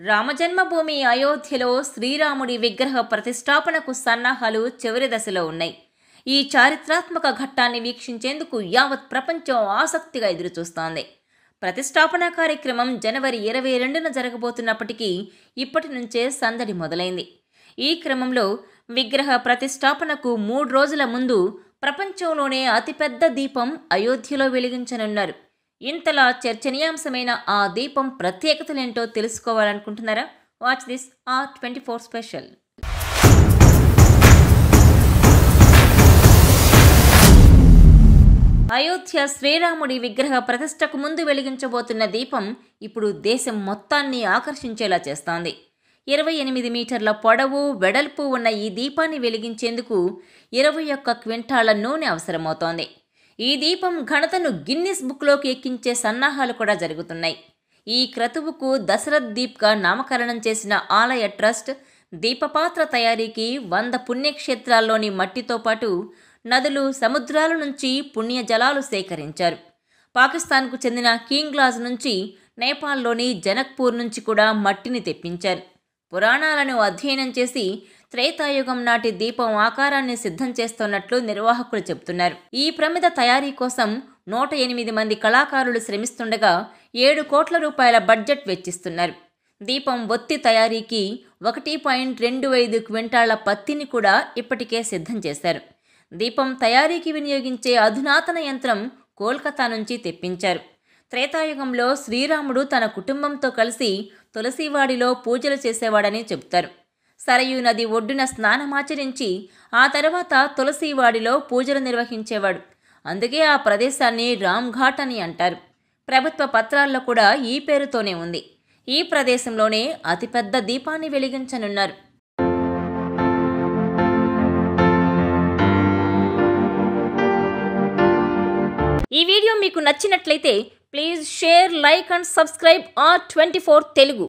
రామజన్మభూమి అయోధ్యలో శ్రీరాముడి విగ్రహ ప్రతిష్టాపనకు సన్నాహాలు చివరి దశలో ఉన్నాయి. ఈ చారిత్రాత్మక ఘట్టాన్ని వీక్షించేందుకు యావత్ ప్రపంచం ఆసక్తిగా ఎదురుచూస్తోంది. ప్రతిష్టాపన కార్యక్రమం జనవరి 22న జరగబోతున్నప్పటికీ ఇప్పటి నుంచే సందడి మొదలైంది. ఈ క్రమంలో విగ్రహ ప్రతిష్టాపనకు 3 రోజుల ముందు ప్రపంచంలోనే అతిపెద్ద దీపం అయోధ్యలో వెలిగించనున్నారు. ఇంతలా చర్చనీయాంశమైన ఆ దీపం ప్రత్యేకతలేంటో తెలుసుకోవాలనుకుంటున్నారా? Watch this R24 special. Ayodhya శ్రీరాముడి విగ్రహ ప్రతిష్టకు ముందు వెలిగించబోతున్న దీపం ఇప్పుడు దేశం మొత్తాన్ని ఆకర్షించేలా చేస్తోంది. 28 మీటర్ల పొడవు, వెడల్పు ఉన్న ఈ దీపాన్ని వెలిగించేందుకు 21 క్వింటాళ్ల నూనె అవసరమవుతోంది. ఈ దీపం ఘనతను గిన్నిస్ బుక్లోకి ఎక్కించే సన్నాహాలు కూడా జరుగుతున్నాయి. ఈ క్రతువుకు దశరథ్ దీప్గా నామకరణం చేసిన ఆలయ ట్రస్ట్ దీపపాత్ర తయారీకి 100 పుణ్యక్షేత్రాల్లోని మట్టితో పాటు నదులు, సముద్రాల నుంచి పుణ్య జలాలు సేకరించారు. పాకిస్తాన్కు చెందిన కింగ్లాజ్ నుంచి, నేపాల్లోని జనక్పూర్ నుంచి కూడా మట్టిని తెప్పించారు. పురాణాలను అధ్యయనం చేసి త్రేతాయుగం నాటి దీపం ఆకారాన్ని సిద్ధం చేస్తున్నట్లు నిర్వాహకులు చెబుతున్నారు. ఈ ప్రమిద తయారీ కోసం 108 మంది కళాకారులు శ్రమిస్తుండగా 7 కోట్ల రూపాయల బడ్జెట్ వెచ్చిస్తున్నారు. దీపం ఒత్తి తయారీకి 1.25 క్వింటాళ్ల పత్తిని కూడా ఇప్పటికే సిద్ధం చేశారు. దీపం తయారీకి వినియోగించే అధునాతన యంత్రం కోల్కతా నుంచి తెప్పించారు. త్రేతాయుగంలో శ్రీరాముడు తన కుటుంబంతో కలిసి తులసివాడిలో పూజలు చేసేవాడని చెబుతారు. సరయూ నది ఒడ్డున స్నానమాచరించి ఆ తర్వాత తులసివాడిలో పూజలు నిర్వహించేవాడు. అందుకే ఆ ప్రదేశాన్ని రామ్ఘాట్ అని అంటారు. ప్రభుత్వ పత్రాల్లో కూడా ఈ పేరుతోనే ఉంది. ఈ ప్రదేశంలోనే అతిపెద్ద దీపాన్ని వెలిగించనున్నారు. ఈ వీడియో మీకు నచ్చినట్లయితే please share, like and subscribe R24 Telugu.